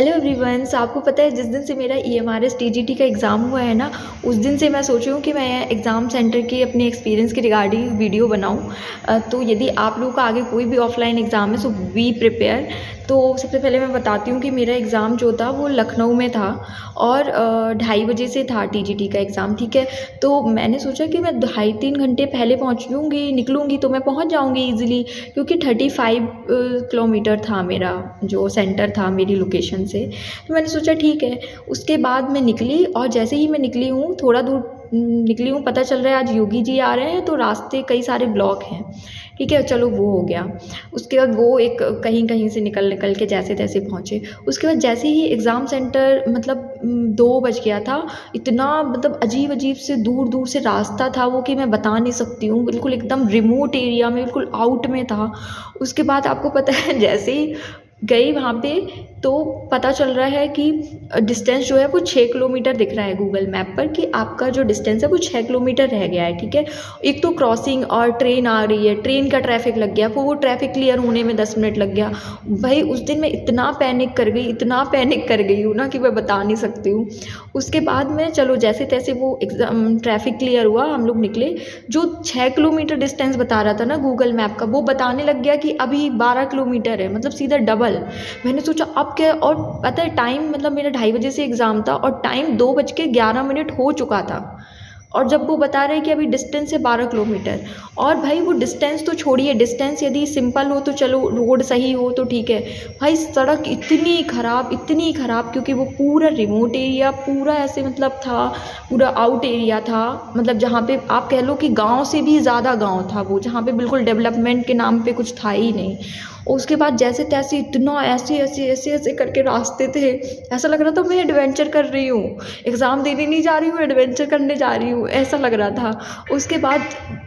Hello everyone. सो आपको पता है जिस दिन से मेरा EMRS TGT का एग्ज़ाम हुआ है ना, उस दिन से मैं सोच रही हूँ कि मैं एग्ज़ाम सेंटर के अपने एक्सपीरियंस के रिगार्डिंग वीडियो बनाऊँ। तो यदि आप लोगों का आगे कोई भी ऑफलाइन एग्ज़ाम है सो बी प्रिपेयर। तो सबसे पहले मैं बताती हूँ कि मेरा एग्ज़ाम जो था वो लखनऊ में था और 2:30 बजे से था TGT का एग्ज़ाम, ठीक है। तो मैंने सोचा कि मैं 2.5-3 घंटे पहले पहुँचूँगी, निकलूँगी तो मैं पहुँच जाऊँगी ईज़िली, क्योंकि 35 किलोमीटर था मेरा जो सेंटर था मेरी लोकेशन से। तो मैंने सोचा ठीक है। उसके बाद मैं निकली और जैसे ही मैं निकली हूँ, थोड़ा दूर निकली हूँ, पता चल रहा है आज योगी जी आ रहे हैं तो रास्ते कई सारे ब्लॉक हैं, ठीक है। चलो वो हो गया। उसके बाद वो एक कहीं कहीं से निकल निकल के जैसे तैसे पहुँचे। उसके बाद जैसे ही एग्ज़ाम सेंटर मतलब 2 बज गया था, इतना मतलब अजीब अजीब से दूर दूर से रास्ता था वो कि मैं बता नहीं सकती हूँ। बिल्कुल एकदम रिमोट एरिया में, बिल्कुल आउट में था। उसके बाद आपको पता है जैसे ही गई वहाँ पे तो पता चल रहा है कि डिस्टेंस जो है वो 6 किलोमीटर दिख रहा है गूगल मैप पर, कि आपका जो डिस्टेंस है वो 6 किलोमीटर रह गया है, ठीक है। एक तो क्रॉसिंग और ट्रेन आ रही है, ट्रेन का ट्रैफिक लग गया, वो ट्रैफिक क्लियर होने में 10 मिनट लग गया। भाई उस दिन मैं इतना पैनिक कर गई, इतना पैनिक कर गई हूँ ना कि मैं बता नहीं सकती हूँ। उसके बाद में चलो जैसे तैसे वो एग्ज़ाम ट्रैफिक क्लियर हुआ, हम लोग निकले। जो 6 किलोमीटर डिस्टेंस बता रहा था ना गूगल मैप का, वो बताने लग गया कि अभी 12 किलोमीटर है, मतलब सीधा डबल। मैंने सोचा अब क्या, और पता है टाइम मतलब मेरा 2:30 बजे से एग्ज़ाम था और टाइम 2:11 हो चुका था। और जब वो बता रहे कि अभी डिस्टेंस है 12 किलोमीटर, और भाई वो डिस्टेंस तो छोड़िए, डिस्टेंस यदि सिंपल हो तो चलो, रोड सही हो तो ठीक है। भाई सड़क इतनी ख़राब, क्योंकि वो पूरा रिमोट एरिया, पूरा ऐसे मतलब था, पूरा आउट एरिया था। मतलब जहाँ पे आप कह लो कि गांव से भी ज़्यादा गांव था वो, जहाँ पे बिल्कुल डेवलपमेंट के नाम पे कुछ था ही नहीं। और उसके बाद जैसे तैसे इतना ऐसे करके रास्ते थे, ऐसा लग रहा था मैं एडवेंचर कर रही हूँ, एग्ज़ाम देने नहीं जा रही हूँ, एडवेंचर करने जा रही हूँ, ऐसा लग रहा था। उसके बाद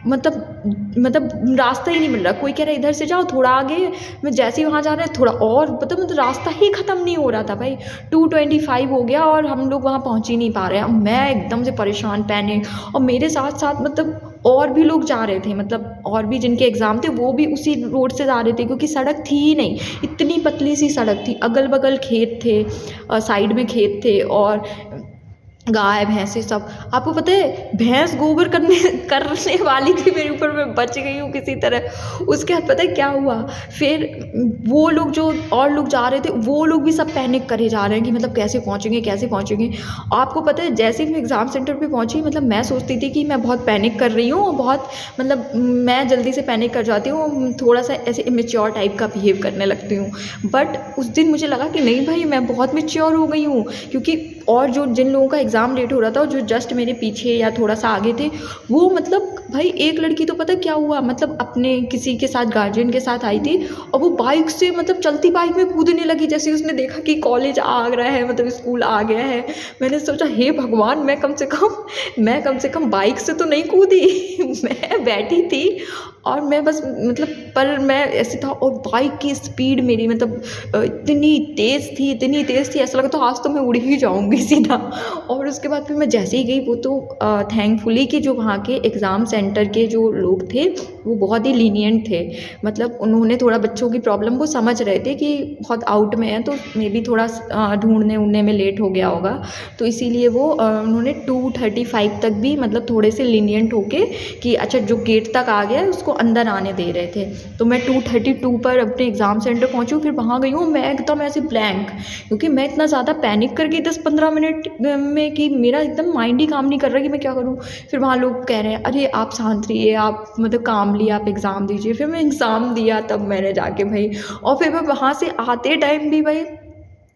मतलब रास्ता ही नहीं मिल रहा। कोई कह रहा है इधर से जाओ थोड़ा आगे, मैं जैसे ही वहाँ जा रहे हैं थोड़ा और मतलब रास्ता ही ख़त्म नहीं हो रहा था भाई। 2:25 हो गया और हम लोग वहाँ पहुँच ही नहीं पा रहे हैं। मैं एकदम से परेशान, पैनिक। और मेरे साथ साथ मतलब और भी लोग जा रहे थे, मतलब और भी जिनके एग्ज़ाम थे वो भी उसी रोड से जा रहे थे, क्योंकि सड़क थी ही नहीं, इतनी पतली सी सड़क थी, अगल बगल खेत थे, साइड में खेत थे और गाय भैंसे सब। आपको पता है भैंस गोबर करने वाली थी मेरे ऊपर, मैं बच गई हूँ किसी तरह। उसके बाद पता है क्या हुआ, फिर वो लोग जो और लोग जा रहे थे वो लोग भी सब पैनिक करे जा रहे हैं कि मतलब कैसे पहुँचेंगे कैसे पहुँचेंगे। आपको पता है जैसे ही मैं एग्ज़ाम सेंटर पे पहुँची, मतलब मैं सोचती थी कि मैं बहुत पैनिक कर रही हूँ, बहुत मतलब मैं जल्दी से पैनिक कर जाती हूँ, थोड़ा सा ऐसे इमेच्योर टाइप का बिहेव करने लगती हूँ। बट उस दिन मुझे लगा कि नहीं भाई, मैं बहुत मैच्योर हो गई हूँ, क्योंकि और जो जिन लोगों का एग्ज़ाम लेट हो रहा था, जो जस्ट मेरे पीछे या थोड़ा सा आगे थे, वो मतलब भाई एक लड़की तो पता क्या हुआ, मतलब अपने किसी के साथ गार्जियन के साथ आई थी और वो बाइक से मतलब चलती बाइक में कूदने लगी, जैसे उसने देखा कि कॉलेज आ रहा है, मतलब स्कूल आ गया है। मैंने सोचा हे भगवान, मैं कम से कम बाइक से तो नहीं कूदी मैं बैठी थी और मैं बस मतलब, पर मैं ऐसे था। और बाइक की स्पीड मेरी मतलब इतनी तेज़ थी, ऐसा लगा था आज तो मैं उड़ ही जाऊंगी सीधा। और उसके बाद फिर मैं जैसे ही गई, वो तो थैंकफुली कि जो वहाँ के एग्ज़ाम सेंटर के जो लोग थे वो बहुत ही लीनियंट थे। मतलब उन्होंने थोड़ा बच्चों की प्रॉब्लम वो समझ रहे थे कि बहुत आउट में है, तो मे बी थोड़ा ढूंढने उड़ने में लेट हो गया होगा, तो इसीलिए वो उन्होंने 2:35 तक भी मतलब थोड़े से लीनियंट होके कि अच्छा जो गेट तक आ गया है उसको अंदर आने दे रहे थे। तो मैं 2:32 पर अपने एग्ज़ाम सेंटर पहुंची हूँ। फिर वहाँ गई हूँ मैं एकदम ऐसे ब्लैंक, क्योंकि मैं इतना ज़्यादा पैनिक कर गई 10-15 मिनट में कि मेरा एकदम माइंड ही काम नहीं कर रहा कि मैं क्या करूँ। फिर वहाँ लोग कह रहे हैं अरे आप शांत रहिए, आप मतलब कामली आप एग्ज़ाम दीजिए। फिर मैं एग्ज़ाम दिया तब मैंने जाके भाई, और फिर मैं वहाँ से आते टाइम भी भाई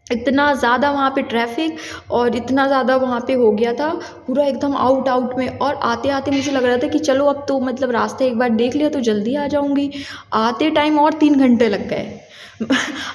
इतना ज़्यादा वहाँ पे ट्रैफिक और इतना ज़्यादा वहाँ पे हो गया था, पूरा एकदम आउट में। और आते आते मुझे लग रहा था कि चलो अब तो मतलब रास्ता एक बार देख लिया तो जल्दी आ जाऊँगी। आते टाइम और 3 घंटे लग गए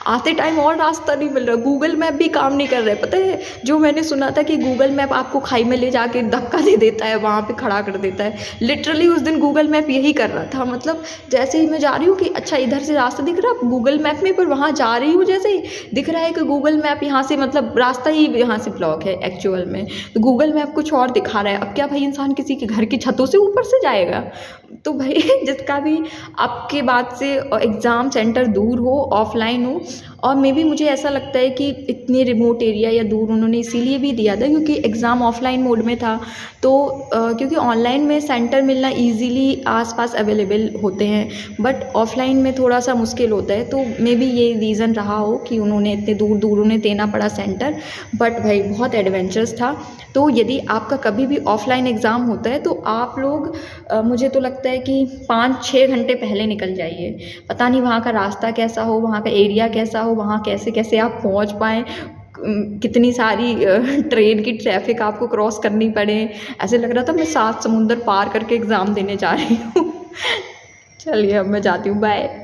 आते टाइम और रास्ता नहीं मिल रहा, गूगल मैप भी काम नहीं कर रहा है। पता है जो मैंने सुना था कि गूगल मैप आपको खाई में ले जाके धक्का दे देता है, वहाँ पे खड़ा कर देता है, लिटरली उस दिन गूगल मैप यही कर रहा था। मतलब जैसे ही मैं जा रही हूँ कि अच्छा इधर से रास्ता दिख रहा गूगल मैप में, पर वहाँ जा रही हूँ जैसे ही दिख रहा है कि गूगल मैप यहाँ से मतलब रास्ता ही यहाँ से ब्लॉक है एक्चुअल में, तो गूगल मैप कुछ और दिखा रहा है। अब क्या भाई इंसान किसी के घर की छतों से ऊपर से जाएगा? तो भाई जिसका भी आपके बाद से एग्ज़ाम सेंटर दूर हो, ऑफलाइन हो, और मे बी मुझे ऐसा लगता है कि इतने रिमोट एरिया या दूर उन्होंने इसीलिए भी दिया था क्योंकि एग्ज़ाम ऑफलाइन मोड में था। तो क्योंकि ऑनलाइन में सेंटर मिलना ईज़िली आस-पास अवेलेबल होते हैं, बट ऑफलाइन में थोड़ा-सा मुश्किल होता है। तो मे बी ये रीज़न रहा हो कि उन्होंने इतने दूर-दूर उन्हें देना पड़ा सेंटर। बट भाई बहुत एडवेंचरस था। तो यदि आपका कभी भी ऑफलाइन एग्ज़ाम होता है तो आप लोग मुझे तो लगता है कि 5-6 घंटे पहले निकल जाइए। पता नहीं वहाँ का रास्ता कैसा हो, वहाँ का एरिया कैसा हो, वहाँ कैसे-कैसे आप पहुँच पाएँ, कितनी सारी ट्रेन की ट्रैफ़िक आपको क्रॉस करनी पड़े। ऐसे लग रहा था मैं 7 समुंदर पार करके एग्ज़ाम देने जा रही हूँ। चलिए अब मैं जाती हूँ, बाय।